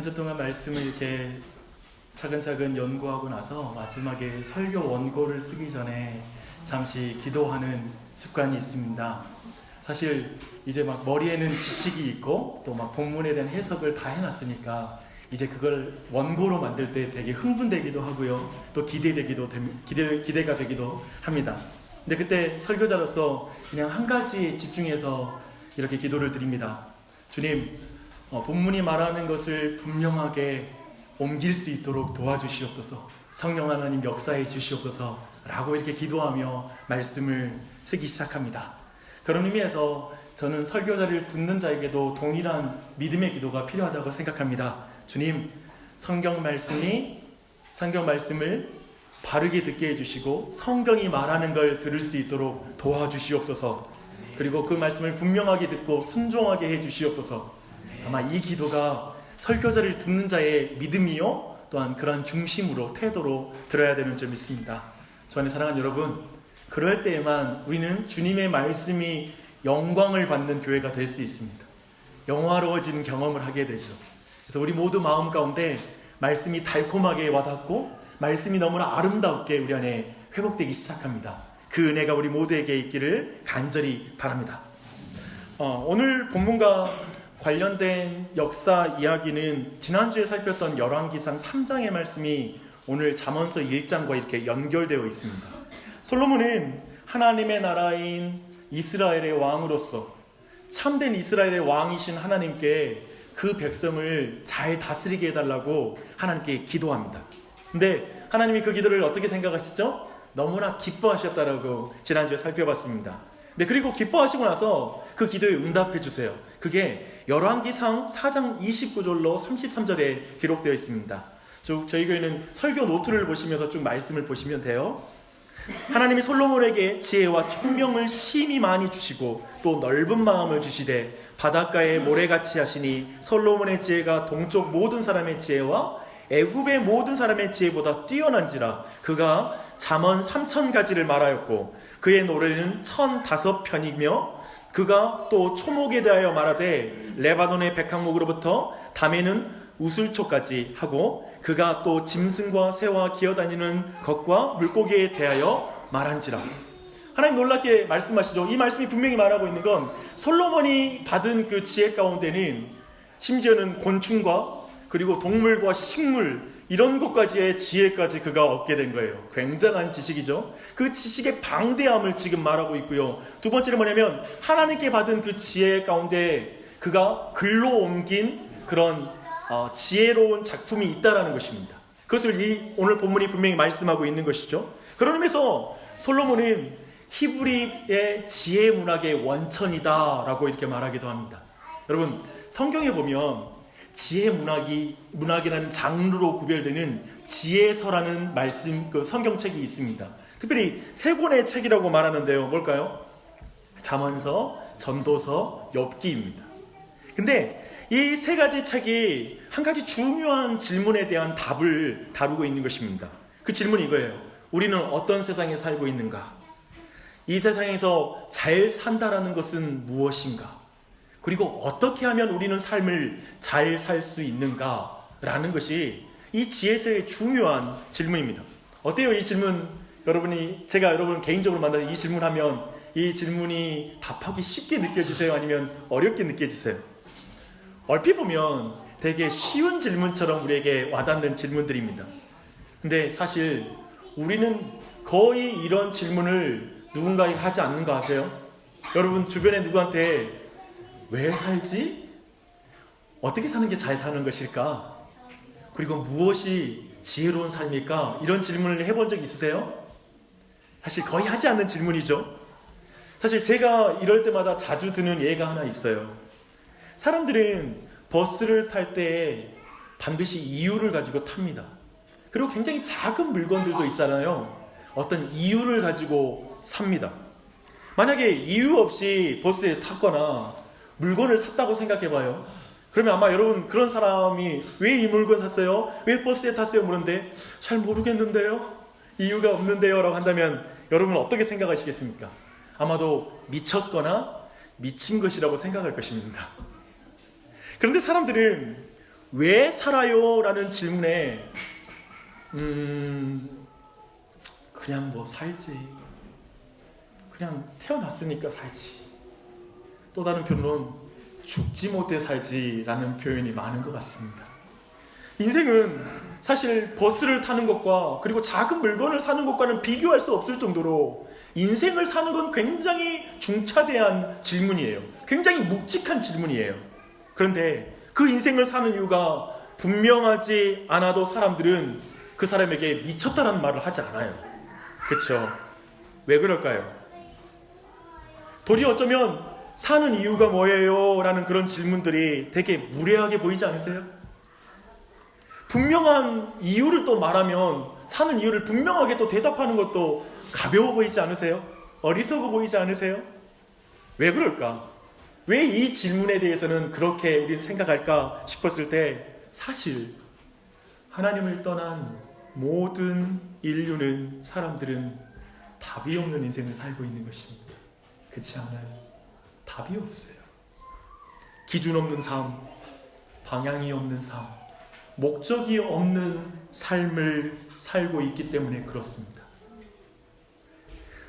주 동안 말씀을 이렇게 차근차근 연구하고 나서 마지막에 설교 원고를 쓰기 전에 잠시 기도하는 습관이 있습니다. 사실 이제 막 머리에는 지식이 있고 또 막 본문에 대한 해석을 다 해놨으니까 이제 그걸 원고로 만들 때 되게 흥분되기도 하고요. 또 기대가 되기도 합니다. 근데 그때 설교자로서 그냥 한 가지에 집중해서 이렇게 기도를 드립니다. 주님, 본문이 말하는 것을 분명하게 옮길 수 있도록 도와주시옵소서, 성령 하나님 역사해 주시옵소서 라고 이렇게 기도하며 말씀을 쓰기 시작합니다. 그런 의미에서 저는 설교자를 듣는 자에게도 동일한 믿음의 기도가 필요하다고 생각합니다. 주님, 성경 말씀을 바르게 듣게 해주시고 성경이 말하는 걸 들을 수 있도록 도와주시옵소서. 그리고 그 말씀을 분명하게 듣고 순종하게 해주시옵소서. 아마 이 기도가 설교자를 듣는 자의 믿음이요 또한 그러한 중심으로 태도로 들어야 되는 줄 믿습니다. 저 안에 사랑하는 여러분, 그럴 때에만 우리는 주님의 말씀이 영광을 받는 교회가 될 수 있습니다. 영화로워지는 경험을 하게 되죠. 그래서 우리 모두 마음 가운데 말씀이 달콤하게 와닿고 말씀이 너무나 아름답게 우리 안에 회복되기 시작합니다. 그 은혜가 우리 모두에게 있기를 간절히 바랍니다. 오늘 본문과 관련된 역사 이야기는 지난주에 살폈던 열왕기상 3장의 말씀이 오늘 잠언서 1장과 이렇게 연결되어 있습니다. 솔로몬은 하나님의 나라인 이스라엘의 왕으로서 참된 이스라엘의 왕이신 하나님께 그 백성을 잘 다스리게 해달라고 하나님께 기도합니다. 근데 하나님이 그 기도를 어떻게 생각하시죠? 너무나 기뻐하셨다라고 지난주에 살펴봤습니다. 네, 그리고 기뻐하시고 나서 그 기도에 응답해 주세요. 그게 열왕기상 4장 29절로 33절에 기록되어 있습니다. 저희 교회는 설교 노트를 보시면서 쭉 말씀을 보시면 돼요. 하나님이 솔로몬에게 지혜와 총명을 심히 많이 주시고 또 넓은 마음을 주시되 바닷가에 모래같이 하시니 솔로몬의 지혜가 동쪽 모든 사람의 지혜와 애굽의 모든 사람의 지혜보다 뛰어난지라. 그가 잠언 3,000가지를 말하였고 그의 노래는 1,005편이며 그가 또 초목에 대하여 말하되 레바논의 백항목으로부터 담에는 우슬초까지 하고 그가 또 짐승과 새와 기어다니는 것과 물고기에 대하여 말한지라. 하나님 놀랍게 말씀하시죠. 이 말씀이 분명히 말하고 있는 건 솔로몬이 받은 그 지혜 가운데는 심지어는 곤충과 그리고 동물과 식물 이런 것까지의 지혜까지 그가 얻게 된 거예요. 굉장한 지식이죠. 그 지식의 방대함을 지금 말하고 있고요. 두 번째는 뭐냐면 하나님께 받은 그 지혜 가운데 그가 글로 옮긴 그런 지혜로운 작품이 있다라는 것입니다. 그것을 오늘 본문이 분명히 말씀하고 있는 것이죠. 그런 의미에서 솔로몬은 히브리의 지혜 문학의 원천이다 라고 이렇게 말하기도 합니다. 여러분, 성경에 보면 지혜 문학이라는 장르로 구별되는 지혜서라는 그 성경책이 있습니다. 특별히 세 권의 책이라고 말하는데요. 뭘까요? 잠언서, 전도서, 욥기입니다. 근데 이 세 가지 책이 한 가지 중요한 질문에 대한 답을 다루고 있는 것입니다. 그 질문이 이거예요. 우리는 어떤 세상에 살고 있는가? 이 세상에서 잘 산다라는 것은 무엇인가? 그리고 어떻게 하면 우리는 삶을 잘 살 수 있는가? 라는 것이 이 지혜서의 중요한 질문입니다. 어때요? 이 질문, 제가 여러분 개인적으로 만나서 이 질문하면 이 질문이 답하기 쉽게 느껴지세요? 아니면 어렵게 느껴지세요? 얼핏 보면 되게 쉬운 질문처럼 우리에게 와닿는 질문들입니다. 근데 사실 우리는 거의 이런 질문을 누군가에게 하지 않는 거 아세요? 여러분 주변에 누구한테 왜 살지? 어떻게 사는 게 잘 사는 것일까? 그리고 무엇이 지혜로운 삶일까? 이런 질문을 해본 적 있으세요? 사실 거의 하지 않는 질문이죠. 사실 제가 이럴 때마다 자주 드는 예가 하나 있어요. 사람들은 버스를 탈 때 반드시 이유를 가지고 탑니다. 그리고 굉장히 작은 물건들도 있잖아요. 어떤 이유를 가지고 삽니다. 만약에 이유 없이 버스에 탔거나 물건을 샀다고 생각해봐요. 그러면 아마 여러분 그런 사람이 왜 이 물건 샀어요? 왜 버스에 탔어요? 물었는데 잘 모르겠는데요? 이유가 없는데요? 라고 한다면 여러분은 어떻게 생각하시겠습니까? 아마도 미쳤거나 미친 것이라고 생각할 것입니다. 그런데 사람들은 왜 살아요? 라는 질문에 그냥 뭐 살지, 그냥 태어났으니까 살지, 또 다른 표현은 죽지 못해 살지 라는 표현이 많은 것 같습니다. 인생은 사실 버스를 타는 것과 그리고 작은 물건을 사는 것과는 비교할 수 없을 정도로 인생을 사는 건 굉장히 중차대한 질문이에요. 굉장히 묵직한 질문이에요. 그런데 그 인생을 사는 이유가 분명하지 않아도 사람들은 그 사람에게 미쳤다라는 말을 하지 않아요. 그렇죠? 왜 그럴까요? 도리어 어쩌면 사는 이유가 뭐예요? 라는 그런 질문들이 되게 무례하게 보이지 않으세요? 분명한 이유를 또 말하면 사는 이유를 분명하게 또 대답하는 것도 가벼워 보이지 않으세요? 어리석어 보이지 않으세요? 왜 그럴까? 왜 이 질문에 대해서는 그렇게 우리는 생각할까 싶었을 때 사실 하나님을 떠난 모든 인류는, 사람들은 답이 없는 인생을 살고 있는 것입니다. 그렇지 않아요? 답이 없어요. 기준 없는 삶, 방향이 없는 삶, 목적이 없는 삶을 살고 있기 때문에 그렇습니다.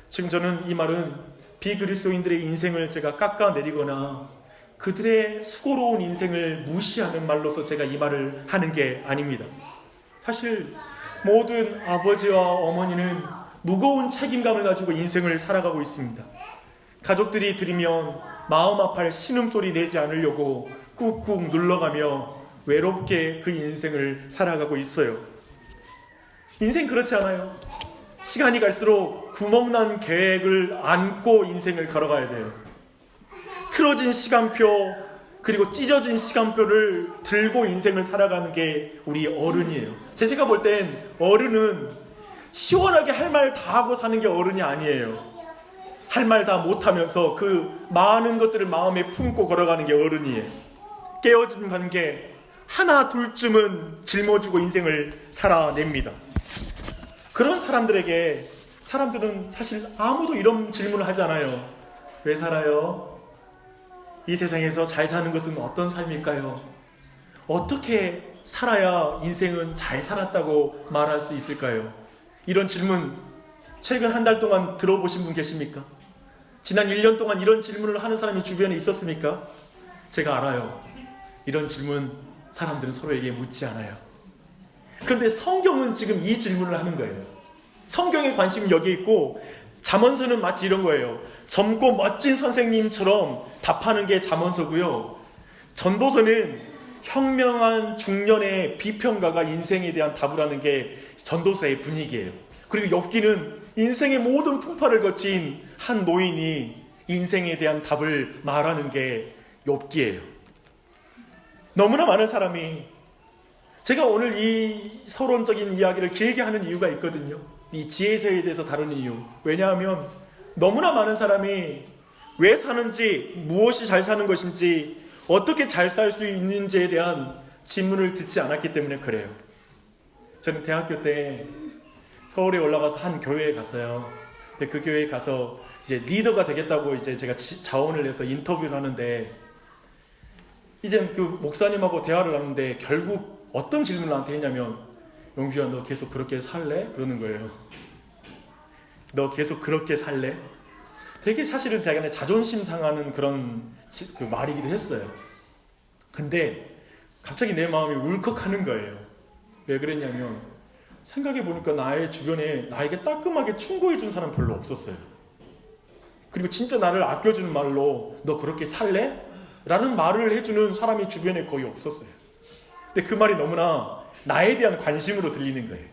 지금 저는 이 말은 비그리스도인들의 인생을 제가 깎아내리거나 그들의 수고로운 인생을 무시하는 말로서 제가 이 말을 하는 게 아닙니다. 사실 모든 아버지와 어머니는 무거운 책임감을 가지고 인생을 살아가고 있습니다. 가족들이 들으면 마음 아파할 신음소리 내지 않으려고 꾹꾹 눌러가며 외롭게 그 인생을 살아가고 있어요. 인생 그렇지 않아요? 시간이 갈수록 구멍난 계획을 안고 인생을 걸어가야 돼요. 틀어진 시간표, 그리고 찢어진 시간표를 들고 인생을 살아가는 게 우리 어른이에요. 제가 볼 땐 어른은 시원하게 할 말 다 하고 사는 게 어른이 아니에요. 할 말 다 못하면서 그 많은 것들을 마음에 품고 걸어가는 게 어른이에요. 깨어진 관계 하나 둘쯤은 짊어지고 인생을 살아냅니다. 그런 사람들에게 사람들은 사실 아무도 이런 질문을 하지 않아요. 왜 살아요? 이 세상에서 잘 사는 것은 어떤 삶일까요? 어떻게 살아야 인생은 잘 살았다고 말할 수 있을까요? 이런 질문 최근 한 달 동안 들어보신 분 계십니까? 지난 1년 동안 이런 질문을 하는 사람이 주변에 있었습니까? 제가 알아요. 이런 질문 사람들은 서로에게 묻지 않아요. 그런데 성경은 지금 이 질문을 하는 거예요. 성경의 관심이 여기 있고 잠언서는 마치 이런 거예요. 젊고 멋진 선생님처럼 답하는 게 잠언서고요. 전도서는 현명한 중년의 비평가가 인생에 대한 답을 하는 게 전도서의 분위기예요. 그리고 욥기는 인생의 모든 풍파를 거친 한 노인이 인생에 대한 답을 말하는 게 욥기예요. 너무나 많은 사람이, 제가 오늘 이 서론적인 이야기를 길게 하는 이유가 있거든요. 이 지혜서에 대해서 다루는 이유. 왜냐하면 너무나 많은 사람이 왜 사는지, 무엇이 잘 사는 것인지, 어떻게 잘 살 수 있는지에 대한 질문을 듣지 않았기 때문에 그래요. 저는 대학교 때 서울에 올라가서 한 교회에 갔어요. 근데 그 교회에 가서 이제 리더가 되겠다고 이제 제가 자원을 내서 인터뷰를 하는데, 이제 그 목사님하고 대화를 하는데 결국 어떤 질문을 나한테 했냐면, 용주야 너 계속 그렇게 살래? 그러는 거예요. 너 계속 그렇게 살래? 되게 사실은 자기네 자존심 상하는 그런 그 말이기도 했어요. 근데 갑자기 내 마음이 울컥하는 거예요. 왜 그랬냐면 생각해보니까 나의 주변에 나에게 따끔하게 충고해준 사람 별로 없었어요. 그리고 진짜 나를 아껴주는 말로 너 그렇게 살래? 라는 말을 해주는 사람이 주변에 거의 없었어요. 근데 그 말이 너무나 나에 대한 관심으로 들리는 거예요.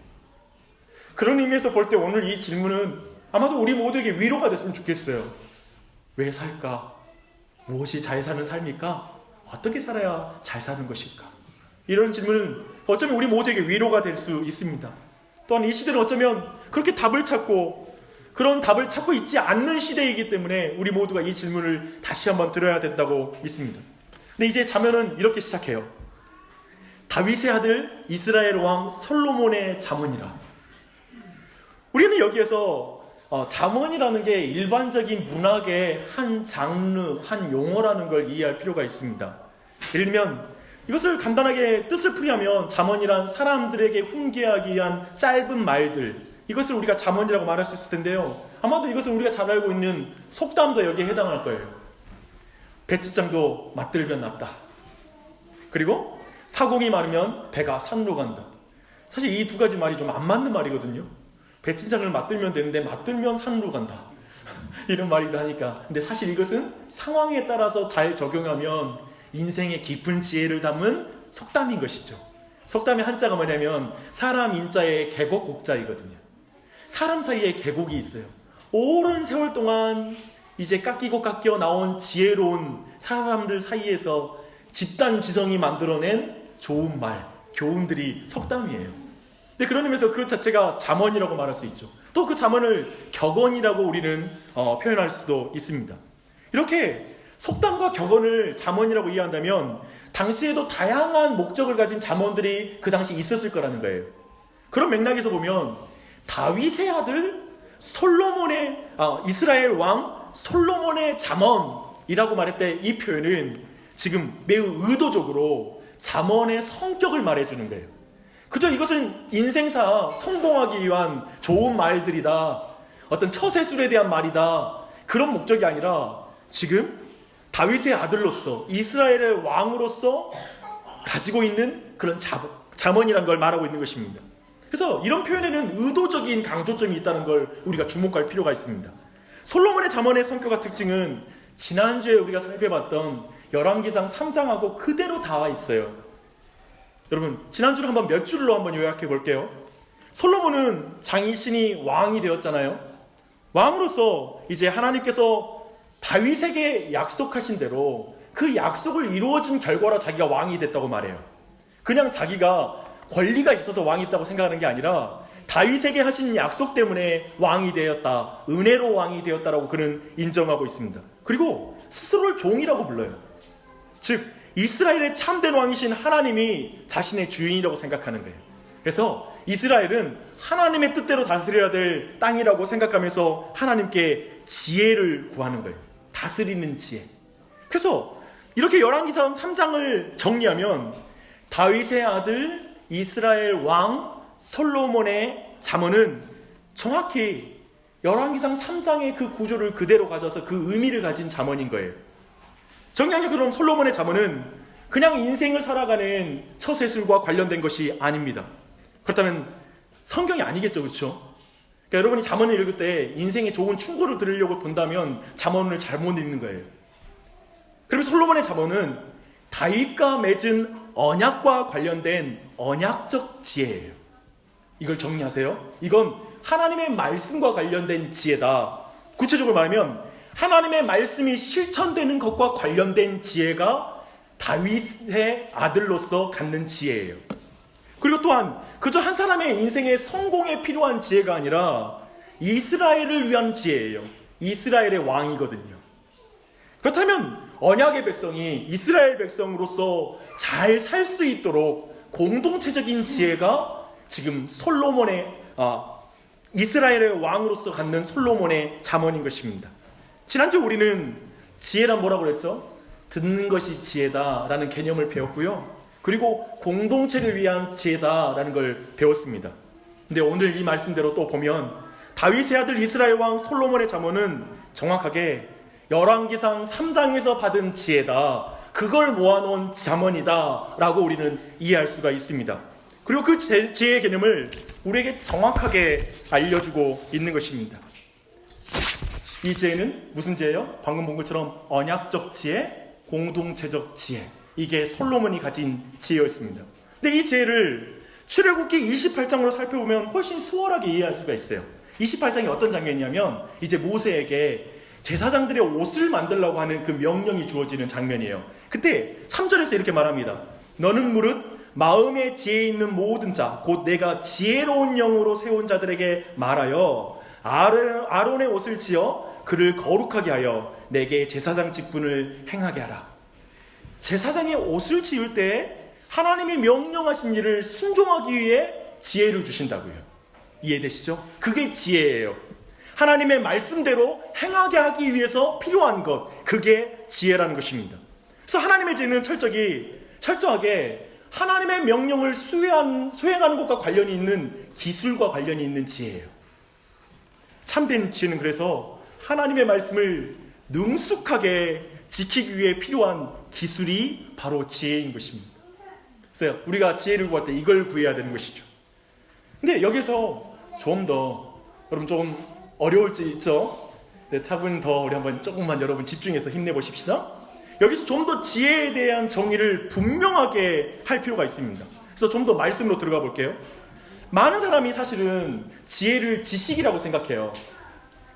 그런 의미에서 볼 때 오늘 이 질문은 아마도 우리 모두에게 위로가 됐으면 좋겠어요. 왜 살까? 무엇이 잘 사는 삶일까? 어떻게 살아야 잘 사는 것일까? 이런 질문은 어쩌면 우리 모두에게 위로가 될 수 있습니다. 또한 이 시대는 어쩌면 그렇게 답을 찾고 그런 답을 찾고 있지 않는 시대이기 때문에 우리 모두가 이 질문을 다시 한번 들어야 된다고 믿습니다. 근데 이제 자면은 이렇게 시작해요. 다윗의 아들 이스라엘 왕 솔로몬의 잠언이라. 우리는 여기에서 잠언이라는 게 일반적인 문학의 한 장르, 한 용어라는 걸 이해할 필요가 있습니다. 예를 들면 이것을 간단하게 뜻을 풀이하면 잠언이란 사람들에게 훈계하기 위한 짧은 말들, 이것을 우리가 잠언이라고 말할 수 있을 텐데요. 아마도 이것은 우리가 잘 알고 있는 속담도 여기에 해당할 거예요. 배치장도 맞들면 낫다. 그리고 사공이 많으면 배가 산으로 간다. 사실 이 두 가지 말이 좀 안 맞는 말이거든요. 배치장을 맞들면 되는데 맞들면 산으로 간다. 이런 말이다 하니까. 근데 사실 이것은 상황에 따라서 잘 적용하면 인생의 깊은 지혜를 담은 속담인 것이죠. 속담의 한자가 뭐냐면 사람 인자의 계곡 곡자이거든요. 사람 사이에 계곡이 있어요. 오랜 세월 동안 이제 깎이고 깎여 나온 지혜로운 사람들 사이에서 집단 지성이 만들어낸 좋은 말, 교훈들이 속담이에요. 근데 그런 의미에서 그 자체가 잠언이라고 말할 수 있죠. 또 그 잠언을 격언이라고 우리는 표현할 수도 있습니다. 이렇게 속담과 격언을 잠언이라고 이해한다면 당시에도 다양한 목적을 가진 잠언들이 그 당시 있었을 거라는 거예요. 그런 맥락에서 보면 다윗의 아들 솔로몬의 이스라엘 왕 솔로몬의 잠언이라고 말했을 때 이 표현은 지금 매우 의도적으로 잠언의 성격을 말해주는 거예요. 그저 이것은 인생사 성공하기 위한 좋은 말들이다, 어떤 처세술에 대한 말이다, 그런 목적이 아니라 지금 다윗의 아들로서 이스라엘의 왕으로서 가지고 있는 그런 잠언이라는 걸 말하고 있는 것입니다. 그래서 이런 표현에는 의도적인 강조점이 있다는 걸 우리가 주목할 필요가 있습니다. 솔로몬의 잠언의 성격과 특징은 지난주에 우리가 살펴봤던 열왕기상 3장하고 그대로 닿아 있어요. 여러분, 지난주를 한번 몇 줄로 한번 요약해 볼게요. 솔로몬은 장이신이 왕이 되었잖아요. 왕으로서 이제 하나님께서 다윗에게 약속하신 대로 그 약속을 이루어진 결과로 자기가 왕이 됐다고 말해요. 그냥 자기가 권리가 있어서 왕이 있다고 생각하는 게 아니라 다윗에게 하신 약속 때문에 왕이 되었다, 은혜로 왕이 되었다라고 그는 인정하고 있습니다. 그리고 스스로를 종이라고 불러요. 즉 이스라엘의 참된 왕이신 하나님이 자신의 주인이라고 생각하는 거예요. 그래서 이스라엘은 하나님의 뜻대로 다스려야 될 땅이라고 생각하면서 하나님께 지혜를 구하는 거예요. 다스리는 지혜. 그래서 이렇게 열왕기상 3장을 정리하면 다윗의 아들 이스라엘 왕 솔로몬의 잠언은 정확히 열왕기상 3장의 그 구조를 그대로 가져서 그 의미를 가진 잠언인 거예요. 정리하면 그럼 솔로몬의 잠언은 그냥 인생을 살아가는 처세술과 관련된 것이 아닙니다. 그렇다면 성경이 아니겠죠, 그렇죠? 그러니까 여러분이 잠언을 읽을 때 인생에 좋은 충고를 들으려고 본다면 잠언을 잘못 읽는 거예요. 그러면 솔로몬의 잠언은 다윗과 맺은 언약과 관련된 언약적 지혜예요. 이걸 정리하세요. 이건 하나님의 말씀과 관련된 지혜다. 구체적으로 말하면 하나님의 말씀이 실천되는 것과 관련된 지혜가 다윗의 아들로서 갖는 지혜예요. 그리고 또한 그저 한 사람의 인생의 성공에 필요한 지혜가 아니라 이스라엘을 위한 지혜예요. 이스라엘의 왕이거든요. 그렇다면 언약의 백성이 이스라엘 백성으로서 잘 살 수 있도록 공동체적인 지혜가 지금 솔로몬의 이스라엘의 왕으로서 갖는 솔로몬의 잠언인 것입니다. 지난주 우리는 지혜란 뭐라고 그랬죠? 듣는 것이 지혜다라는 개념을 배웠고요. 그리고 공동체를 위한 지혜다라는 걸 배웠습니다. 근데 오늘 이 말씀대로 또 보면 다윗의 아들 이스라엘 왕 솔로몬의 잠언은 정확하게 열왕기상 3장에서 받은 지혜다, 그걸 모아놓은 잠언이다 라고 우리는 이해할 수가 있습니다. 그리고 그 지혜의 개념을 우리에게 정확하게 알려주고 있는 것입니다. 이 지혜는 무슨 지혜예요? 방금 본 것처럼 언약적 지혜, 공동체적 지혜, 이게 솔로몬이 가진 지혜였습니다. 근데 이 지혜를 출애굽기 28장으로 살펴보면 훨씬 수월하게 이해할 수가 있어요. 28장이 어떤 장면이냐면 이제 모세에게 제사장들의 옷을 만들라고 하는 그 명령이 주어지는 장면이에요. 그때 3절에서 이렇게 말합니다. 너는 무릇 마음에 지혜 있는 모든 자, 곧 내가 지혜로운 영으로 세운 자들에게 말하여 아론의 옷을 지어 그를 거룩하게 하여 내게 제사장 직분을 행하게 하라. 제사장의 옷을 지을 때 하나님이 명령하신 일을 순종하기 위해 지혜를 주신다고요. 이해되시죠? 그게 지혜예요. 하나님의 말씀대로 행하게 하기 위해서 필요한 것, 그게 지혜라는 것입니다. 그래서 하나님의 지혜는 철저하게 하나님의 명령을 수행하는 것과 관련이 있는 기술과 관련이 있는 지혜예요. 참된 지혜는 그래서 하나님의 말씀을 능숙하게 지키기 위해 필요한 기술이 바로 지혜인 것입니다. 그래서 우리가 지혜를 구할 때 이걸 구해야 되는 것이죠. 근데 여기서 좀 더 여러분 조금 어려울 수 있죠. 네, 차분 더 우리 한번 조금만 여러분 집중해서 힘내보십시다. 여기서 좀 더 지혜에 대한 정의를 분명하게 할 필요가 있습니다. 그래서 좀 더 말씀으로 들어가 볼게요. 많은 사람이 사실은 지혜를 지식이라고 생각해요.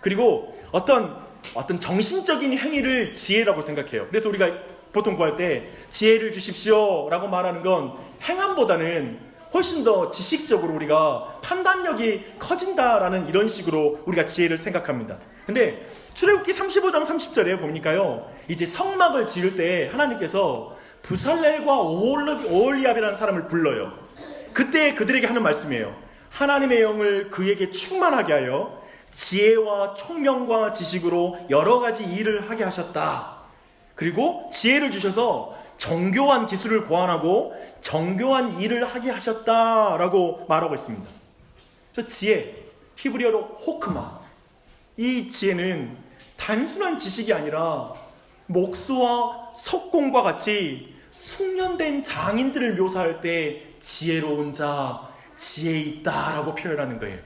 그리고 어떤 정신적인 행위를 지혜라고 생각해요. 그래서 우리가 보통 구할 때 지혜를 주십시오 라고 말하는 건 행함보다는 훨씬 더 지식적으로 우리가 판단력이 커진다라는 이런 식으로 우리가 지혜를 생각합니다. 근데 출애굽기 35장 30절에 보니까요, 이제 성막을 지을 때 하나님께서 부살렐과 오홀리압이라는 사람을 불러요. 그때 그들에게 하는 말씀이에요. 하나님의 영을 그에게 충만하게 하여 지혜와 총명과 지식으로 여러 가지 일을 하게 하셨다. 그리고 지혜를 주셔서 정교한 기술을 고안하고 정교한 일을 하게 하셨다라고 말하고 있습니다. 그래서 지혜, 히브리어로 호크마, 이 지혜는 단순한 지식이 아니라 목수와 석공과 같이 숙련된 장인들을 묘사할 때 지혜로운 자, 지혜 있다라고 표현하는 거예요.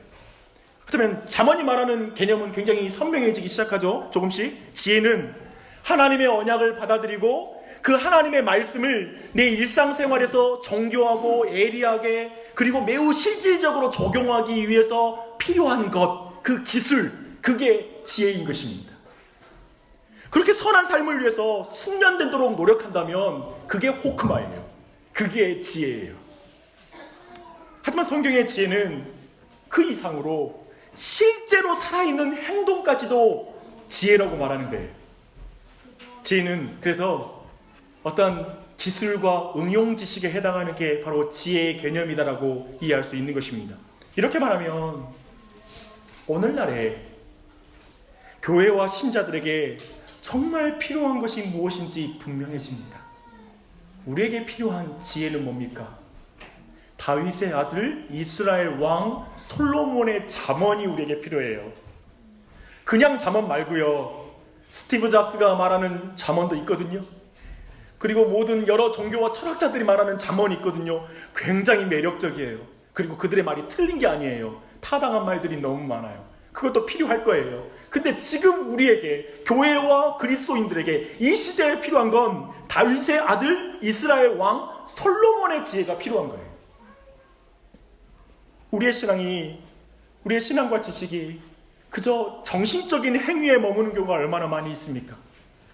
그렇다면 잠언이 말하는 개념은 굉장히 선명해지기 시작하죠. 조금씩. 지혜는 하나님의 언약을 받아들이고 그 하나님의 말씀을 내 일상생활에서 정교하고 예리하게 그리고 매우 실질적으로 적용하기 위해서 필요한 것, 그 기술, 그게 지혜인 것입니다. 그렇게 선한 삶을 위해서 숙련되도록 노력한다면 그게 호크마예요. 그게 지혜예요. 하지만 성경의 지혜는 그 이상으로 실제로 살아있는 행동까지도 지혜라고 말하는 거예요. 지혜는 그래서 어떤 기술과 응용 지식에 해당하는 게 바로 지혜의 개념이다라고 이해할 수 있는 것입니다. 이렇게 말하면 오늘날에 교회와 신자들에게 정말 필요한 것이 무엇인지 분명해집니다. 우리에게 필요한 지혜는 뭡니까? 다윗의 아들 이스라엘 왕 솔로몬의 잠언이 우리에게 필요해요. 그냥 잠언 말고요, 스티브 잡스가 말하는 잠언도 있거든요. 그리고 모든 여러 종교와 철학자들이 말하는 잠언이 있거든요. 굉장히 매력적이에요. 그리고 그들의 말이 틀린 게 아니에요. 타당한 말들이 너무 많아요. 그것도 필요할 거예요. 근데 지금 우리에게, 교회와 그리스도인들에게 이 시대에 필요한 건 다윗의 아들 이스라엘 왕 솔로몬의 지혜가 필요한 거예요. 우리의 신앙과 지식이 그저 정신적인 행위에 머무는 경우가 얼마나 많이 있습니까?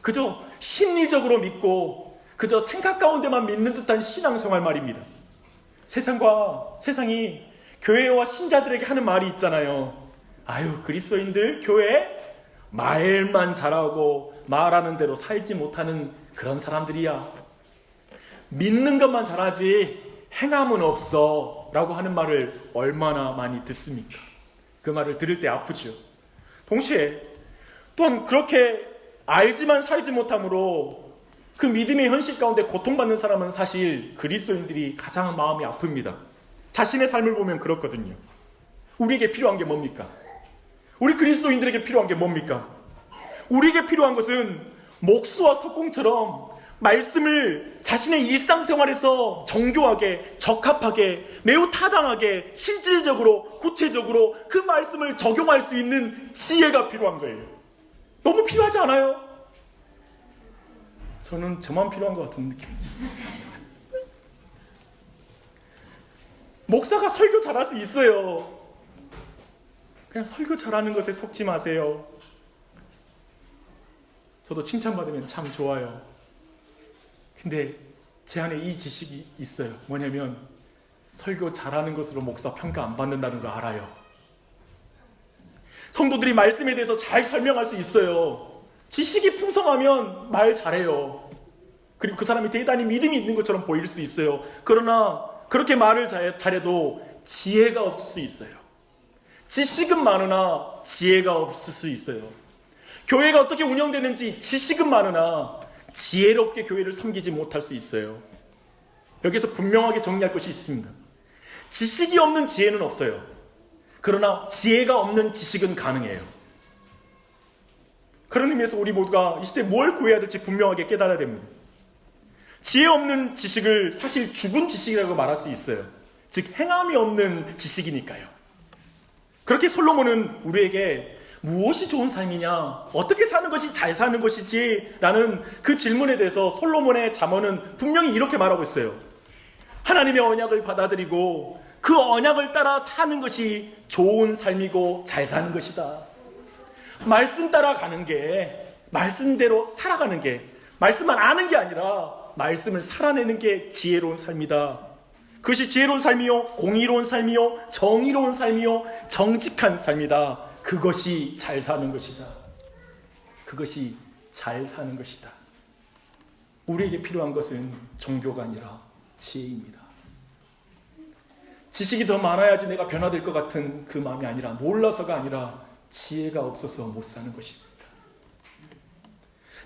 그저 심리적으로 믿고 그저 생각 가운데만 믿는 듯한 신앙생활 말입니다. 세상이 교회와 신자들에게 하는 말이 있잖아요. 아유, 그리스도인들 교회 말만 잘하고 말하는 대로 살지 못하는 그런 사람들이야. 믿는 것만 잘하지 행함은 없어 라고 하는 말을 얼마나 많이 듣습니까? 그 말을 들을 때 아프죠. 동시에 또한 그렇게 알지만 살지 못함으로 그 믿음의 현실 가운데 고통받는 사람은 사실 그리스도인들이 가장 마음이 아픕니다. 자신의 삶을 보면 그렇거든요. 우리에게 필요한 게 뭡니까? 우리 그리스도인들에게 필요한 게 뭡니까? 우리에게 필요한 것은 목수와 석공처럼 말씀을 자신의 일상생활에서 정교하게, 적합하게, 매우 타당하게, 실질적으로, 구체적으로 그 말씀을 적용할 수 있는 지혜가 필요한 거예요. 너무 필요하지 않아요? 저는 저만 필요한 것 같은 느낌. 목사가 설교 잘할 수 있어요. 그냥 설교 잘하는 것에 속지 마세요. 저도 칭찬받으면 참 좋아요. 근데 제 안에 이 지식이 있어요. 뭐냐면 설교 잘하는 것으로 목사 평가 안 받는다는 거 알아요. 성도들이 말씀에 대해서 잘 설명할 수 있어요. 지식이 풍성하면 말 잘해요. 그리고 그 사람이 대단히 믿음이 있는 것처럼 보일 수 있어요. 그러나 그렇게 말을 잘해도 지혜가 없을 수 있어요. 지식은 많으나 지혜가 없을 수 있어요. 교회가 어떻게 운영되는지 지식은 많으나 지혜롭게 교회를 섬기지 못할 수 있어요. 여기서 분명하게 정리할 것이 있습니다. 지식이 없는 지혜는 없어요. 그러나 지혜가 없는 지식은 가능해요. 그런 의미에서 우리 모두가 이 시대에 뭘 구해야 될지 분명하게 깨달아야 됩니다. 지혜 없는 지식을 사실 죽은 지식이라고 말할 수 있어요. 즉 행함이 없는 지식이니까요. 그렇게 솔로몬은 우리에게 무엇이 좋은 삶이냐, 어떻게 사는 것이 잘 사는 것이지 라는 그 질문에 대해서 솔로몬의 잠언은 분명히 이렇게 말하고 있어요. 하나님의 언약을 받아들이고 그 언약을 따라 사는 것이 좋은 삶이고 잘 사는 것이다. 말씀 따라가는 게, 말씀대로 살아가는 게, 말씀만 아는 게 아니라 말씀을 살아내는 게 지혜로운 삶이다. 그것이 지혜로운 삶이요, 공의로운 삶이요, 정의로운 삶이요, 정직한 삶이다. 그것이 잘 사는 것이다. 그것이 잘 사는 것이다. 우리에게 필요한 것은 종교가 아니라 지혜입니다. 지식이 더 많아야지 내가 변화될 것 같은 그 마음이 아니라, 몰라서가 아니라 지혜가 없어서 못 사는 것입니다.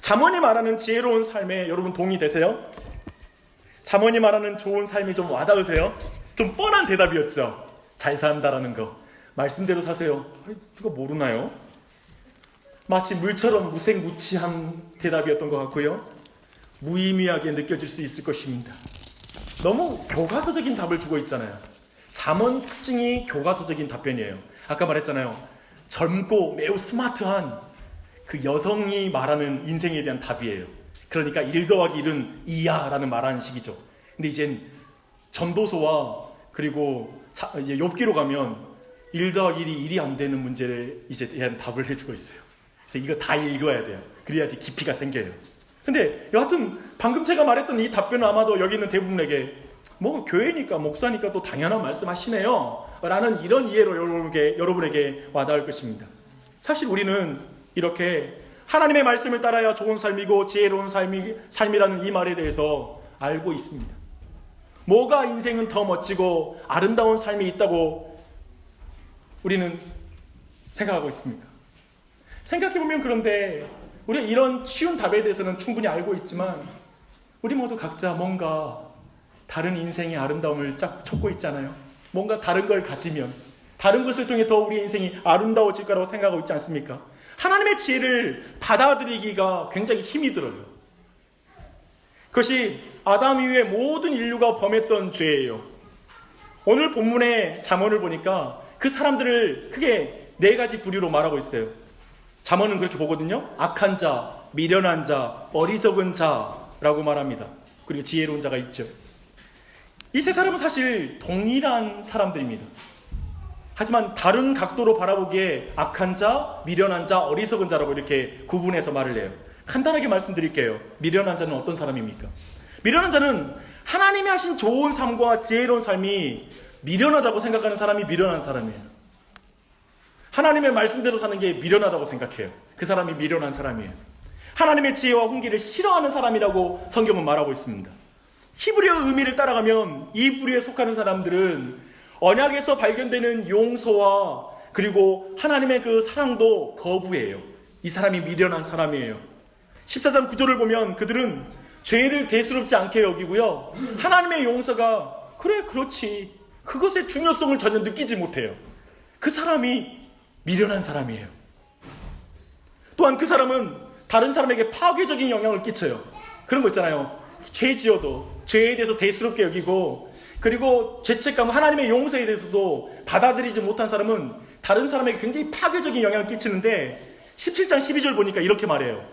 잠언이 말하는 지혜로운 삶에 여러분 동의되세요? 잠언이 말하는 좋은 삶이 좀 와닿으세요? 좀 뻔한 대답이었죠. 잘 산다라는 거. 말씀대로 사세요. 누가 모르나요? 마치 물처럼 무색무취한 대답이었던 것 같고요. 무의미하게 느껴질 수 있을 것입니다. 너무 교과서적인 답을 주고 있잖아요. 잠언 특징이 교과서적인 답변이에요. 아까 말했잖아요. 젊고 매우 스마트한 그 여성이 말하는 인생에 대한 답이에요. 그러니까 1 더하기 1은 2야 라는 말하는 식이죠. 근데 이젠 전도서와 그리고 이제 욥기로 가면 1 더하기 1이 1이 안 되는 문제에 이제 대한 답을 해주고 있어요. 그래서 이거 다 읽어야 돼요. 그래야지 깊이가 생겨요. 근데 여하튼 방금 제가 말했던 이 답변은 아마도 여기 있는 대부분에게 뭐 교회니까 목사니까 또 당연한 말씀하시네요 라는 이런 이해로 여러분에게 와닿을 것입니다. 사실 우리는 이렇게 하나님의 말씀을 따라야 좋은 삶이고 지혜로운 삶이라는 이 말에 대해서 알고 있습니다. 뭐가 인생은 더 멋지고 아름다운 삶이 있다고 우리는 생각하고 있습니까? 생각해보면 그런데 우리가 이런 쉬운 답에 대해서는 충분히 알고 있지만 우리 모두 각자 뭔가 다른 인생의 아름다움을 쫙 찾고 있잖아요. 뭔가 다른 걸 가지면 다른 것을 통해 더 우리 인생이 아름다워질 거라고 생각하고 있지 않습니까? 하나님의 지혜를 받아들이기가 굉장히 힘이 들어요. 그것이 아담 이후에 모든 인류가 범했던 죄예요. 오늘 본문의 잠언을 보니까 그 사람들을 크게 4가지 부류로 말하고 있어요. 잠언은 그렇게 보거든요. 악한 자, 미련한 자, 어리석은 자라고 말합니다. 그리고 지혜로운 자가 있죠. 이 세 사람은 사실 동일한 사람들입니다. 하지만 다른 각도로 바라보기에 악한 자, 미련한 자, 어리석은 자라고 이렇게 구분해서 말을 해요. 간단하게 말씀드릴게요. 미련한 자는 어떤 사람입니까? 미련한 자는 하나님이 하신 좋은 삶과 지혜로운 삶이 미련하다고 생각하는 사람이 미련한 사람이에요. 하나님의 말씀대로 사는 게 미련하다고 생각해요. 그 사람이 미련한 사람이에요. 하나님의 지혜와 훈계를 싫어하는 사람이라고 성경은 말하고 있습니다. 히브리어 의미를 따라가면 이 부류에 속하는 사람들은 언약에서 발견되는 용서와 그리고 하나님의 그 사랑도 거부해요. 이 사람이 미련한 사람이에요. 14장 9절을 보면 그들은 죄를 대수롭지 않게 여기고요. 하나님의 용서가 그래 그렇지 그것의 중요성을 전혀 느끼지 못해요. 그 사람이 미련한 사람이에요. 또한 그 사람은 다른 사람에게 파괴적인 영향을 끼쳐요. 그런 거 있잖아요. 죄 지어도 죄에 대해서 대수롭게 여기고 그리고 죄책감, 하나님의 용서에 대해서도 받아들이지 못한 사람은 다른 사람에게 굉장히 파괴적인 영향을 끼치는데 17장 12절 보니까 이렇게 말해요.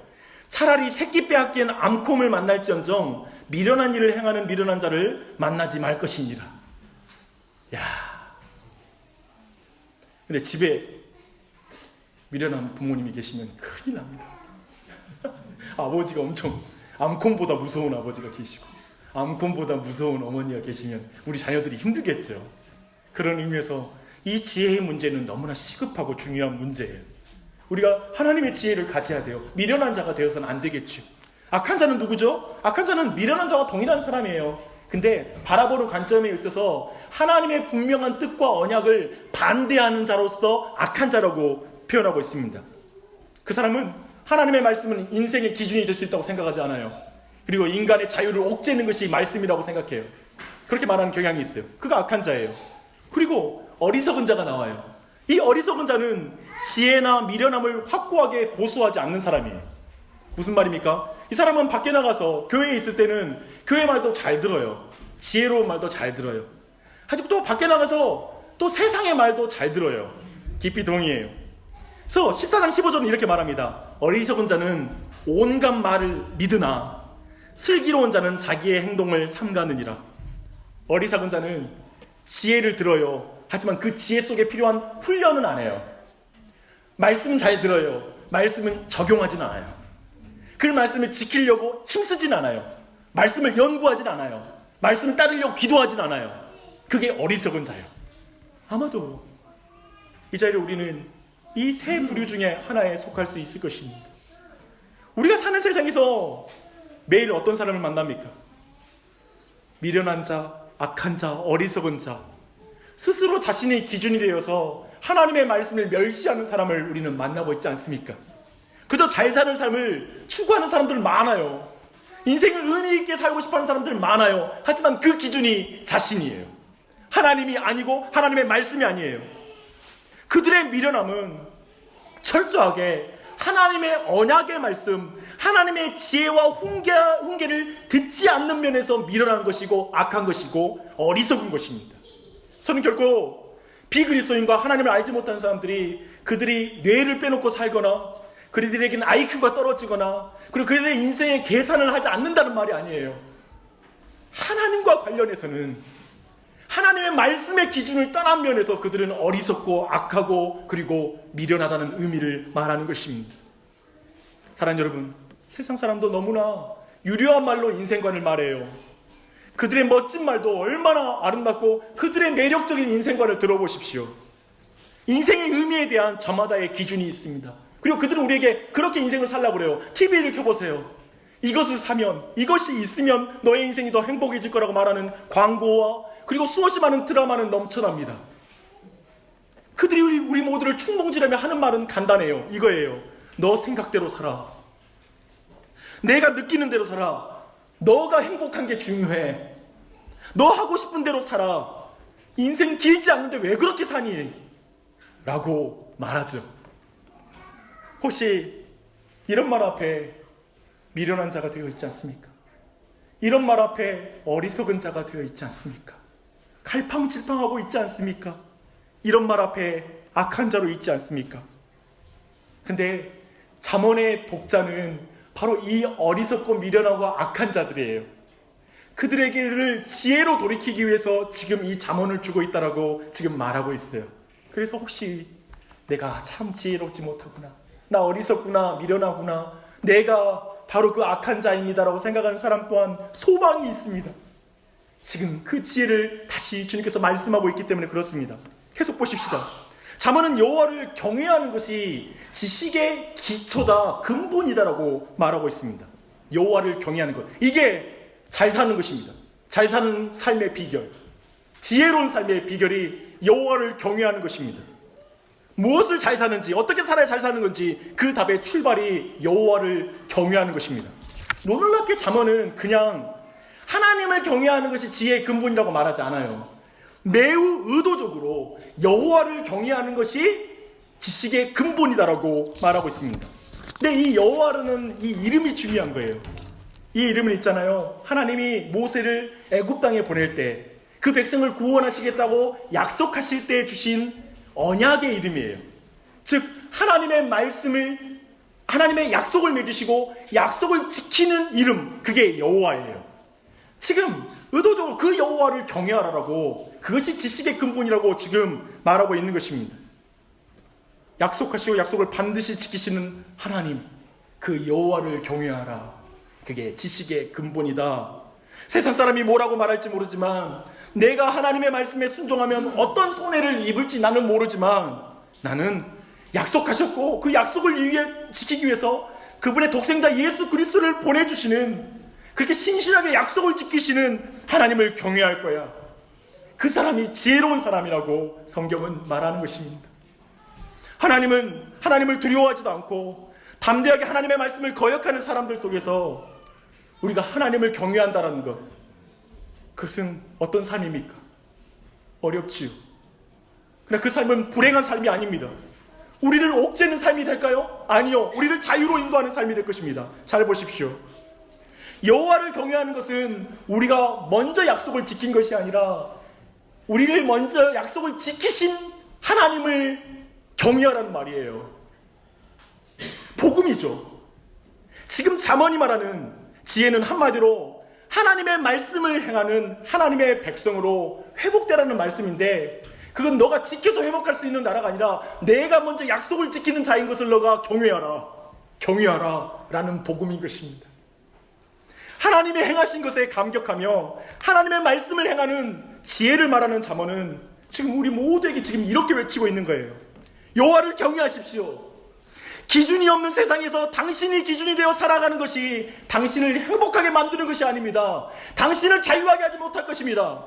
차라리 새끼 빼앗긴 암콤을 만날지언정 미련한 일을 행하는 미련한 자를 만나지 말 것이니라. 야, 근데 집에 미련한 부모님이 계시면 큰일 납니다. 아버지가 엄청 암콤보다 무서운 아버지가 계시고 암콤보다 무서운 어머니가 계시면 우리 자녀들이 힘들겠죠. 그런 의미에서 이 지혜의 문제는 너무나 시급하고 중요한 문제예요. 우리가 하나님의 지혜를 가져야 돼요. 미련한 자가 되어서는 안 되겠죠. 악한 자는 누구죠? 악한 자는 미련한 자와 동일한 사람이에요. 근데 바라보는 관점에 있어서 하나님의 분명한 뜻과 언약을 반대하는 자로서 악한 자라고 표현하고 있습니다. 그 사람은 하나님의 말씀은 인생의 기준이 될 수 있다고 생각하지 않아요. 그리고 인간의 자유를 옥죄는 것이 말씀이라고 생각해요. 그렇게 말하는 경향이 있어요. 그가 악한 자예요. 그리고 어리석은 자가 나와요. 이 어리석은 자는 지혜나 미련함을 확고하게 고수하지 않는 사람이에요. 무슨 말입니까? 이 사람은 밖에 나가서 교회에 있을 때는 교회 말도 잘 들어요. 지혜로운 말도 잘 들어요. 하지만 또 밖에 나가서 또 세상의 말도 잘 들어요. 깊이 동의해요. 그래서 14장 15절은 이렇게 말합니다. 어리석은 자는 온갖 말을 믿으나 슬기로운 자는 자기의 행동을 삼가느니라. 어리석은 자는 지혜를 들어요. 하지만 그 지혜 속에 필요한 훈련은 안 해요. 말씀은 잘 들어요. 말씀은 적용하진 않아요. 그 말씀을 지키려고 힘쓰진 않아요. 말씀을 연구하진 않아요. 말씀을 따르려고 기도하진 않아요. 그게 어리석은 자예요. 아마도 이 자리에 우리는 이 세 부류 중에 하나에 속할 수 있을 것입니다. 우리가 사는 세상에서 매일 어떤 사람을 만납니까? 미련한 자, 악한 자, 어리석은 자, 스스로 자신의 기준이 되어서 하나님의 말씀을 멸시하는 사람을 우리는 만나고 있지 않습니까? 그저 잘 사는 삶을 추구하는 사람들 많아요. 인생을 의미 있게 살고 싶어하는 사람들 많아요. 하지만 그 기준이 자신이에요. 하나님이 아니고 하나님의 말씀이 아니에요. 그들의 미련함은 철저하게 하나님의 언약의 말씀, 하나님의 지혜와 훈계를 듣지 않는 면에서 미련한 것이고 악한 것이고 어리석은 것입니다. 저는 결코 비그리스도인과 하나님을 알지 못하는 사람들이 그들이 뇌를 빼놓고 살거나 그들에게는 IQ가 떨어지거나 그리고 그들의 인생의 계산을 하지 않는다는 말이 아니에요. 하나님과 관련해서는 하나님의 말씀의 기준을 떠난 면에서 그들은 어리석고 악하고 그리고 미련하다는 의미를 말하는 것입니다. 사랑하는 여러분, 세상 사람도 너무나 유려한 말로 인생관을 말해요. 그들의 멋진 말도 얼마나 아름답고 그들의 매력적인 인생관을 들어보십시오. 인생의 의미에 대한 저마다의 기준이 있습니다. 그리고 그들은 우리에게 그렇게 인생을 살라고 그래요. TV를 켜보세요. 이것을 사면, 이것이 있으면 너의 인생이 더 행복해질 거라고 말하는 광고와 그리고 수없이 많은 드라마는 넘쳐납니다. 그들이 우리 모두를 충동지르며 하는 말은 간단해요. 이거예요. 너 생각대로 살아. 내가 느끼는 대로 살아. 너가 행복한 게 중요해. 너 하고 싶은 대로 살아. 인생 길지 않는데 왜 그렇게 사니? 라고 말하죠. 혹시 이런 말 앞에 미련한 자가 되어 있지 않습니까? 이런 말 앞에 어리석은 자가 되어 있지 않습니까? 갈팡질팡하고 있지 않습니까? 이런 말 앞에 악한 자로 있지 않습니까? 근데 잠언의 독자는 바로 이 어리석고 미련하고 악한 자들이에요. 그들에게를 지혜로 돌이키기 위해서 지금 이 잠언을 주고 있다라고 지금 말하고 있어요. 그래서 혹시 내가 참 지혜롭지 못하구나, 나 어리석구나, 미련하구나, 내가 바로 그 악한 자입니다라고 생각하는 사람 또한 소망이 있습니다. 지금 그 지혜를 다시 주님께서 말씀하고 있기 때문에 그렇습니다. 계속 보십시다. 잠언은 여호와를 경외하는 것이 지식의 기초다, 근본이다라고 말하고 있습니다. 여호와를 경외하는 것, 이게 잘 사는 것입니다. 잘 사는 삶의 비결, 지혜로운 삶의 비결이 여호와를 경외하는 것입니다. 무엇을 잘 사는지, 어떻게 살아야 잘 사는 건지 그 답의 출발이 여호와를 경외하는 것입니다. 놀랍게 잠언은 그냥 하나님을 경외하는 것이 지혜의 근본이라고 말하지 않아요. 매우 의도적으로 여호와를 경외하는 것이 지식의 근본이다라고 말하고 있습니다. 근데 이 여호와라는 이 이름이 중요한 거예요. 이 이름은 있잖아요. 하나님이 모세를 애굽 땅에 보낼 때 그 백성을 구원하시겠다고 약속하실 때 주신 언약의 이름이에요. 즉 하나님의 말씀을, 하나님의 약속을 맺으시고 약속을 지키는 이름, 그게 여호와예요. 지금 의도적으로 그 여호와를 경외하라고, 그것이 지식의 근본이라고 지금 말하고 있는 것입니다. 약속하시고 약속을 반드시 지키시는 하나님, 그 여호와를 경외하라. 그게 지식의 근본이다. 세상 사람이 뭐라고 말할지 모르지만, 내가 하나님의 말씀에 순종하면 어떤 손해를 입을지 나는 모르지만, 나는 약속하셨고 그 약속을 지키기 위해서 그분의 독생자 예수 그리스도를 보내주시는, 그렇게 신실하게 약속을 지키시는 하나님을 경외할 거야. 그 사람이 지혜로운 사람이라고 성경은 말하는 것입니다. 하나님을 두려워하지도 않고 담대하게 하나님의 말씀을 거역하는 사람들 속에서 우리가 하나님을 경외한다는 것, 그것은 어떤 삶입니까? 어렵지요. 그러나 그 삶은 불행한 삶이 아닙니다. 우리를 옥죄는 삶이 될까요? 아니요. 우리를 자유로 인도하는 삶이 될 것입니다. 잘 보십시오. 여호와를 경외하는 것은 우리가 먼저 약속을 지킨 것이 아니라 우리를 먼저 약속을 지키신 하나님을 경외하라는 말이에요. 복음이죠. 지금 잠언이 말하는 지혜는 한마디로 하나님의 말씀을 행하는 하나님의 백성으로 회복되라는 말씀인데, 그건 너가 지켜서 회복할 수 있는 나라가 아니라 내가 먼저 약속을 지키는 자인 것을 너가 경외하라 라는 복음인 것입니다. 하나님의 행하신 것에 감격하며 하나님의 말씀을 행하는 지혜를 말하는 잠언은 지금 우리 모두에게 지금 이렇게 외치고 있는 거예요. 여호와를 경외하십시오. 기준이 없는 세상에서 당신이 기준이 되어 살아가는 것이 당신을 행복하게 만드는 것이 아닙니다. 당신을 자유하게 하지 못할 것입니다.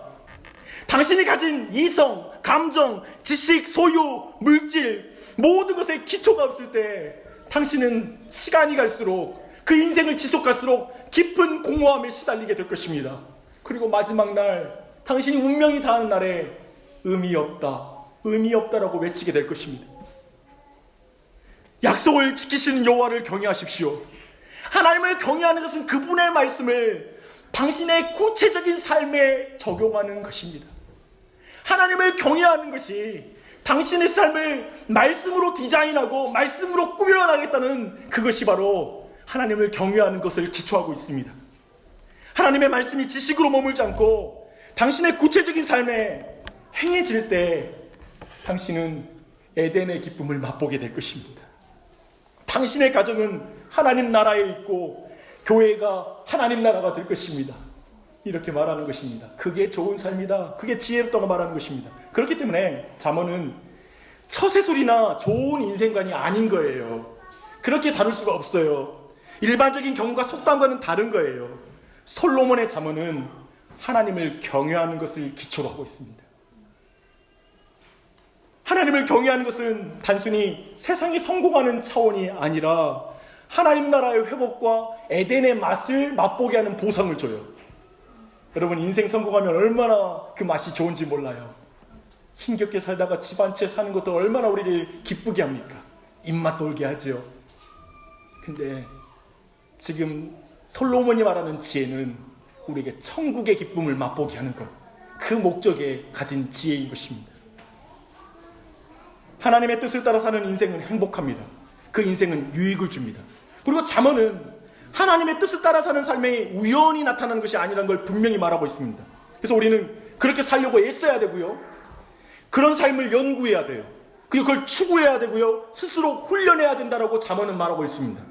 당신이 가진 이성, 감정, 지식, 소유, 물질 모든 것에 기초가 없을 때 당신은 시간이 갈수록 그 인생을 지속할수록 깊은 공허함에 시달리게 될 것입니다. 그리고 마지막 날 당신이 운명이 닿는 날에 의미 없다라고 외치게 될 것입니다. 약속을 지키시는 여호와를 경외하십시오. 하나님을 경외하는 것은 그분의 말씀을 당신의 구체적인 삶에 적용하는 것입니다. 하나님을 경외하는 것이 당신의 삶을 말씀으로 디자인하고 말씀으로 꾸며나가겠다는 그것이 바로 하나님을 경외하는 것을 기초하고 있습니다. 하나님의 말씀이 지식으로 머물지 않고 당신의 구체적인 삶에 행해질 때 당신은 에덴의 기쁨을 맛보게 될 것입니다. 당신의 가정은 하나님 나라에 있고 교회가 하나님 나라가 될 것입니다. 이렇게 말하는 것입니다. 그게 좋은 삶이다. 그게 지혜롭다고 말하는 것입니다. 그렇기 때문에 잠언은 처세술이나 좋은 인생관이 아닌 거예요. 그렇게 다룰 수가 없어요. 일반적인 경우가 속담과는 다른 거예요. 솔로몬의 잠언은 하나님을 경외하는 것을 기초로 하고 있습니다. 하나님을 경외하는 것은 단순히 세상이 성공하는 차원이 아니라 하나님 나라의 회복과 에덴의 맛을 맛보게 하는 보상을 줘요. 여러분, 인생 성공하면 얼마나 그 맛이 좋은지 몰라요. 힘겹게 살다가 집 한 채 사는 것도 얼마나 우리를 기쁘게 합니까? 입맛 돌게 하죠. 근데 지금 솔로몬이 말하는 지혜는 우리에게 천국의 기쁨을 맛보게 하는 것, 그 목적에 가진 지혜인 것입니다. 하나님의 뜻을 따라 사는 인생은 행복합니다. 그 인생은 유익을 줍니다. 그리고 잠언은 하나님의 뜻을 따라 사는 삶에 우연히 나타나는 것이 아니라는 걸 분명히 말하고 있습니다. 그래서 우리는 그렇게 살려고 애써야 되고요, 그런 삶을 연구해야 돼요. 그리고 그걸 추구해야 되고요, 스스로 훈련해야 된다라고 잠언은 말하고 있습니다.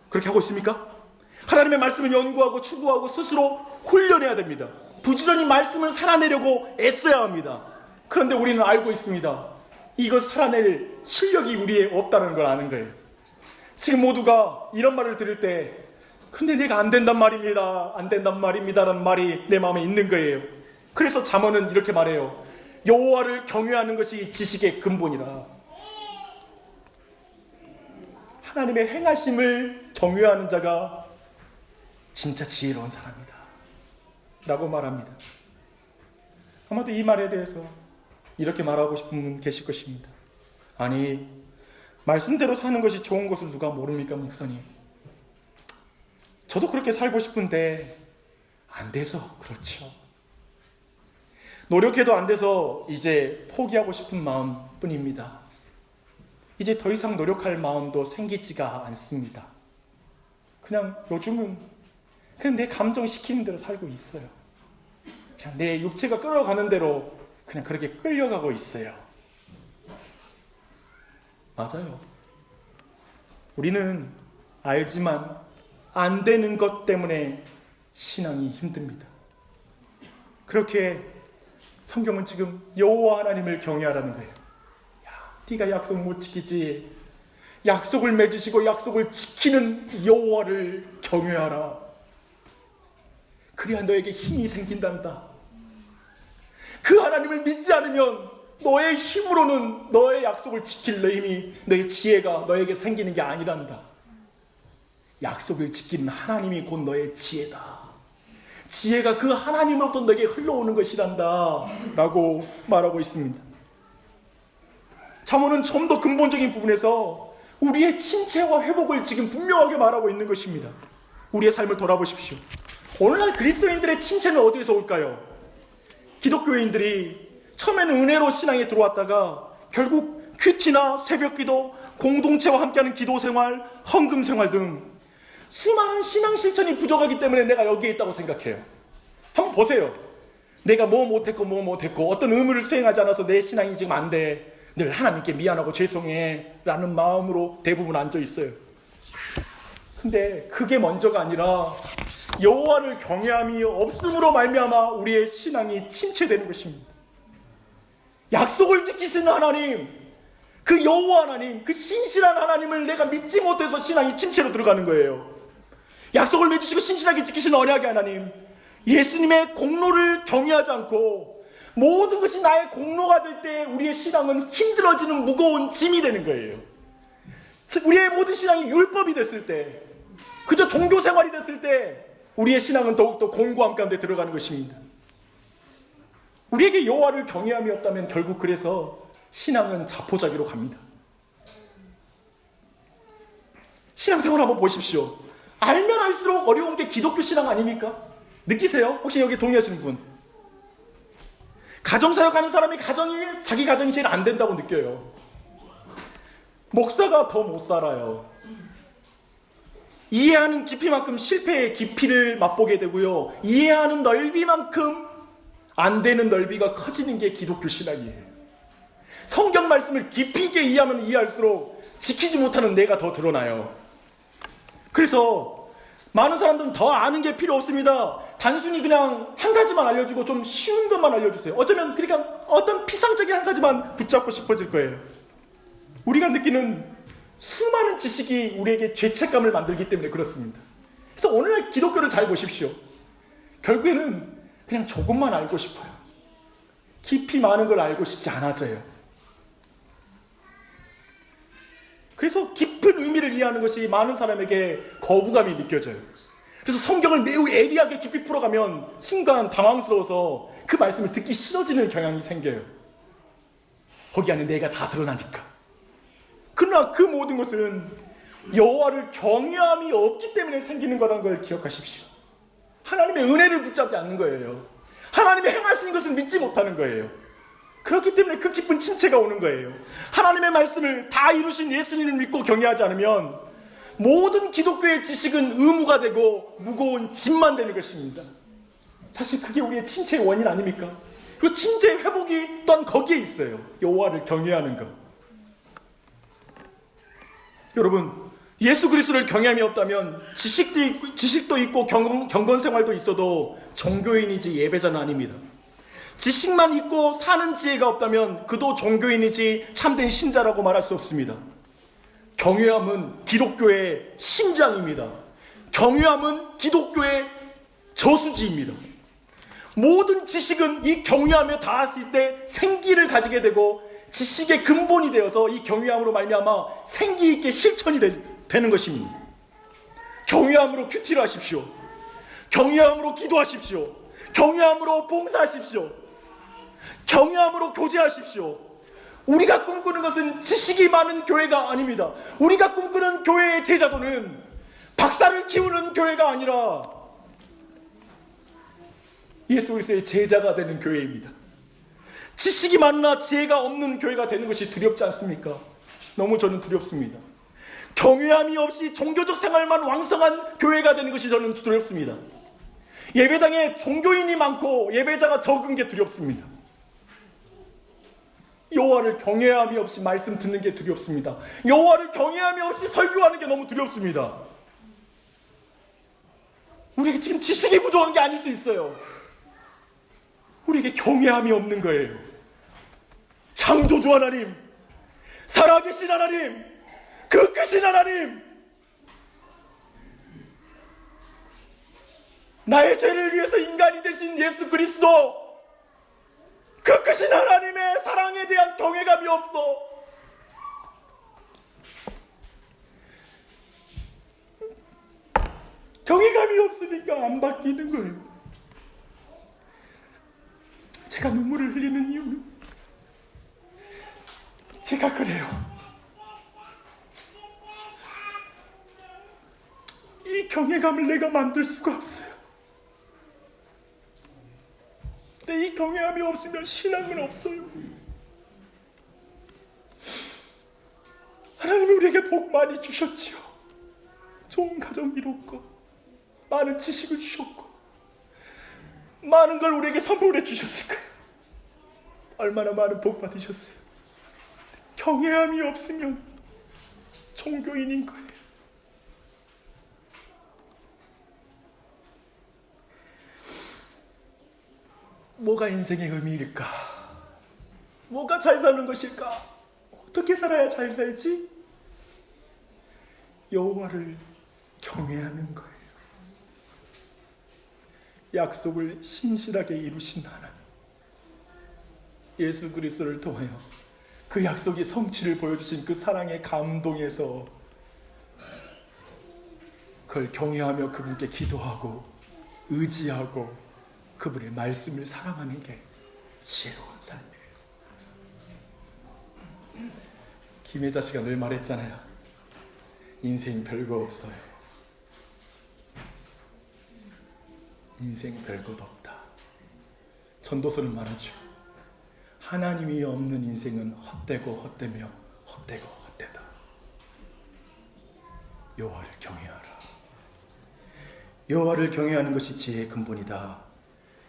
그렇게 하고 있습니까? 하나님의 말씀을 연구하고 추구하고 스스로 훈련해야 됩니다. 부지런히 말씀을 살아내려고 애써야 합니다. 그런데 우리는 알고 있습니다. 이걸 살아낼 실력이 우리에 없다는 걸 아는 거예요. 지금 모두가 이런 말을 들을 때 근데 내가 안 된단 말입니다 라는 말이 내 마음에 있는 거예요. 그래서 잠언은 이렇게 말해요. 여호와를 경외하는 것이 지식의 근본이라. 하나님의 행하심을 경외하는 자가 진짜 지혜로운 사람이다 라고 말합니다. 아마도 이 말에 대해서 이렇게 말하고 싶은 분 계실 것입니다. 아니, 말씀대로 사는 것이 좋은 것을 누가 모릅니까, 목사님? 저도 그렇게 살고 싶은데 안 돼서 그렇죠. 노력해도 안 돼서 이제 포기하고 싶은 마음뿐입니다. 이제 더 이상 노력할 마음도 생기지가 않습니다. 그냥 요즘은 그냥 내 감정 시키는 대로 살고 있어요. 그냥 내 육체가 끌어가는 대로 그냥 그렇게 끌려가고 있어요. 맞아요. 우리는 알지만 안 되는 것 때문에 신앙이 힘듭니다. 그렇게 성경은 지금 여호와 하나님을 경외하라는 거예요. 야, 네가 약속 못 지키지. 약속을 맺으시고 약속을 지키는 여호와를 경외하라. 그래야 너에게 힘이 생긴단다. 그 하나님을 믿지 않으면 너의 힘으로는 너의 약속을 지킬 너 힘이, 너의 지혜가 너에게 생기는 게 아니란다. 약속을 지키는 하나님이 곧 너의 지혜다. 지혜가 그 하나님으로부터 내게 흘러오는 것이란다 라고 말하고 있습니다. 잠언은 좀 더 근본적인 부분에서 우리의 침체와 회복을 지금 분명하게 말하고 있는 것입니다. 우리의 삶을 돌아보십시오. 오늘날 그리스도인들의 침체는 어디에서 올까요? 기독교인들이 처음에는 은혜로 신앙에 들어왔다가 결국 큐티나 새벽기도, 공동체와 함께하는 기도생활, 헌금생활 등 수많은 신앙 실천이 부족하기 때문에 내가 여기에 있다고 생각해요. 한번 보세요. 내가 뭐 못했고 어떤 의무를 수행하지 않아서 내 신앙이 지금 안 돼. 늘 하나님께 미안하고 죄송해 라는 마음으로 대부분 앉아 있어요. 근데 그게 먼저가 아니라 여호와를 경외함이 없음으로 말미암아 우리의 신앙이 침체되는 것입니다. 약속을 지키시는 하나님, 그 여호와 하나님, 그 신실한 하나님을 내가 믿지 못해서 신앙이 침체로 들어가는 거예요. 약속을 맺으시고 신실하게 지키시는 언약의 하나님, 예수님의 공로를 경외하지 않고 모든 것이 나의 공로가 될 때 우리의 신앙은 힘들어지는 무거운 짐이 되는 거예요. 우리의 모든 신앙이 율법이 됐을 때, 그저 종교생활이 됐을 때 우리의 신앙은 더욱더 공고함 가운데 들어가는 것입니다. 우리에게 여호와를 경외함이 없다면 결국 그래서 신앙은 자포자기로 갑니다. 신앙생활 한번 보십시오. 알면 알수록 어려운 게 기독교 신앙 아닙니까? 느끼세요? 혹시 여기 동의하시는 분? 가정사역하는 사람이 자기 가정이 제일 안 된다고 느껴요. 목사가 더 못 살아요. 이해하는 깊이만큼 실패의 깊이를 맛보게 되고요. 이해하는 넓이만큼 안 되는 넓이가 커지는 게 기독교 신앙이에요. 성경 말씀을 깊이 있게 이해하면 이해할수록 지키지 못하는 내가 더 드러나요. 그래서 많은 사람들은 더 아는 게 필요 없습니다. 단순히 그냥 한 가지만 알려주고 좀 쉬운 것만 알려주세요. 어쩌면 그러니까 어떤 피상적인 한 가지만 붙잡고 싶어질 거예요. 우리가 느끼는 수많은 지식이 우리에게 죄책감을 만들기 때문에 그렇습니다. 그래서 오늘날 기독교를 잘 보십시오. 결국에는 그냥 조금만 알고 싶어요. 깊이 많은 걸 알고 싶지 않아져요. 그래서 깊은 의미를 이해하는 것이 많은 사람에게 거부감이 느껴져요. 그래서 성경을 매우 예리하게 깊이 풀어가면 순간 당황스러워서 그 말씀을 듣기 싫어지는 경향이 생겨요. 거기 안에 내가 다 드러나니까. 그러나 그 모든 것은 여호와를 경외함이 없기 때문에 생기는 거라는 걸 기억하십시오. 하나님의 은혜를 붙잡지 않는 거예요. 하나님의 행하시는 것을 믿지 못하는 거예요. 그렇기 때문에 그 깊은 침체가 오는 거예요. 하나님의 말씀을 다 이루신 예수님을 믿고 경외하지 않으면 모든 기독교의 지식은 의무가 되고 무거운 짐만 되는 것입니다. 사실 그게 우리의 침체의 원인 아닙니까? 그 침체의 회복이 또한 거기에 있어요. 여호와를 경외하는 것. 여러분, 예수 그리스도를 경외함이 없다면 지식도 있고 경건 생활도 있어도 종교인이지 예배자는 아닙니다. 지식만 있고 사는 지혜가 없다면 그도 종교인이지 참된 신자라고 말할 수 없습니다. 경외함은 기독교의 심장입니다. 경외함은 기독교의 저수지입니다. 모든 지식은 이 경외함에 닿았을 때 생기를 가지게 되고 지식의 근본이 되어서 이 경외함으로 말미암아 생기 있게 실천이 되는 것입니다. 경외함으로 큐티를 하십시오. 경외함으로 기도하십시오. 경외함으로 봉사하십시오. 경외함으로 교제하십시오. 우리가 꿈꾸는 것은 지식이 많은 교회가 아닙니다. 우리가 꿈꾸는 교회의 제자도는 박사를 키우는 교회가 아니라 예수 그리스도의 제자가 되는 교회입니다. 지식이 많으나 지혜가 없는 교회가 되는 것이 두렵지 않습니까? 너무 저는 두렵습니다. 경외함이 없이 종교적 생활만 왕성한 교회가 되는 것이 저는 두렵습니다. 예배당에 종교인이 많고 예배자가 적은 게 두렵습니다. 여호와를 경외함이 없이 말씀 듣는 게 두렵습니다. 여호와를 경외함이 없이 설교하는 게 너무 두렵습니다. 우리에게 지금 지식이 부족한 게 아닐 수 있어요. 우리에게 경외함이 없는 거예요. 창조주 하나님, 살아계신 하나님, 그 크신 하나님, 나의 죄를 위해서 인간이 되신 예수 그리스도, 그 크신 하나님의 사랑에 대한 경외감이 없어. 경외감이 없으니까 안 바뀌는 거예요. 제가 눈물을 흘리는 이유는 제가 그래요. 이 경외감을 내가 만들 수가 없어요. 근데 이 경외함이 없으면 신앙은 없어요. 하나님이 우리에게 복 많이 주셨지요. 좋은 가정 이뤘고 많은 지식을 주셨고 많은 걸 우리에게 선물해 주셨을 거예요. 얼마나 많은 복 받으셨어요. 경외함이 없으면 종교인인 거예요. 뭐가 인생의 의미일까? 뭐가 잘 사는 것일까? 어떻게 살아야 잘 살지? 여호와를 경외하는 거예요. 약속을 신실하게 이루신 하나님, 예수 그리스도를 통하여 그 약속의 성취를 보여주신 그 사랑의 감동에서 그걸 경외하며 그분께 기도하고 의지하고 그분의 말씀을 사랑하는 게 지혜로운 삶이에요. 김혜자 씨가 늘 말했잖아요. 인생 별거 없어요. 인생 별것 없다. 전도서는 말하죠. 하나님이 없는 인생은 헛되고 헛되며 헛되고 헛되다. 여호와를 경외하라. 여호와를 경외하는 것이 지혜의 근본이다.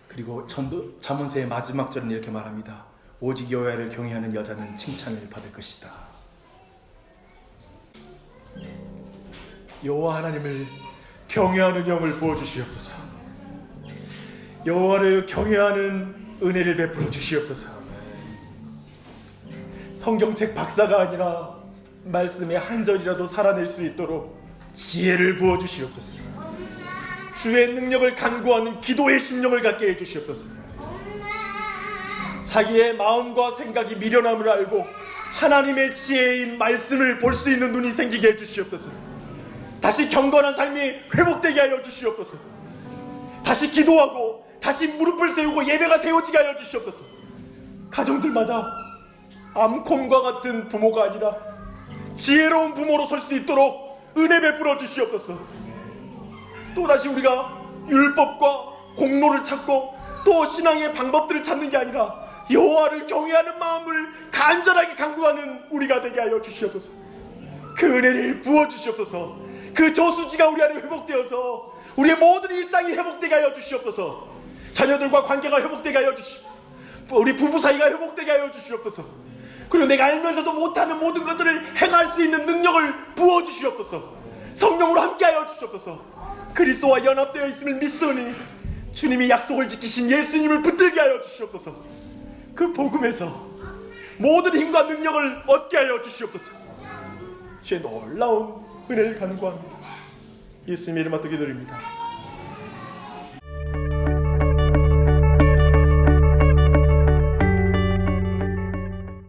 그리고 잠언서의 마지막 절은 이렇게 말합니다. 오직 여호와를 경외하는 여자는 칭찬을 받을 것이다. 여호와 하나님을 경외하는 영을 부어주시옵소서. 여호와를 경외하는 은혜를 베풀어 주시옵소서. 성경책 박사가 아니라 말씀의 한 절이라도 살아낼 수 있도록 지혜를 부어 주시옵소서. 주의 능력을 간구하는 기도의 심령을 갖게 해주시옵소서. 자기의 마음과 생각이 미련함을 알고 하나님의 지혜인 말씀을 볼 수 있는 눈이 생기게 해주시옵소서. 다시 경건한 삶이 회복되게 하여 주시옵소서. 다시 기도하고 다시 무릎을 세우고 예배가 세워지게 하여 주시옵소서. 가정들마다 암콤과 같은 부모가 아니라 지혜로운 부모로 설 수 있도록 은혜 베풀어 주시옵소서. 또다시 우리가 율법과 공로를 찾고 또 신앙의 방법들을 찾는 게 아니라 여호와를 경외하는 마음을 간절하게 간구하는 우리가 되게 하여 주시옵소서. 그 은혜를 부어 주시옵소서. 그 저수지가 우리 안에 회복되어서 우리의 모든 일상이 회복되게 하여 주시옵소서. 자녀들과 관계가 회복되게 하여 주시옵소서. 우리 부부 사이가 회복되게 하여 주시옵소서. 그리고 내가 알면서도 못하는 모든 것들을 행할 수 있는 능력을 부어 주시옵소서. 성령으로 함께 하여 주시옵소서. 그리스도와 연합되어 있음을 믿으니 주님이 약속을 지키신 예수님을 붙들게 하여 주시옵소서. 그 복음에서 모든 힘과 능력을 얻게 하여 주시옵소서. 주의 놀라운 은혜를 간구합니다. 예수님의 이름으로 기도드립니다.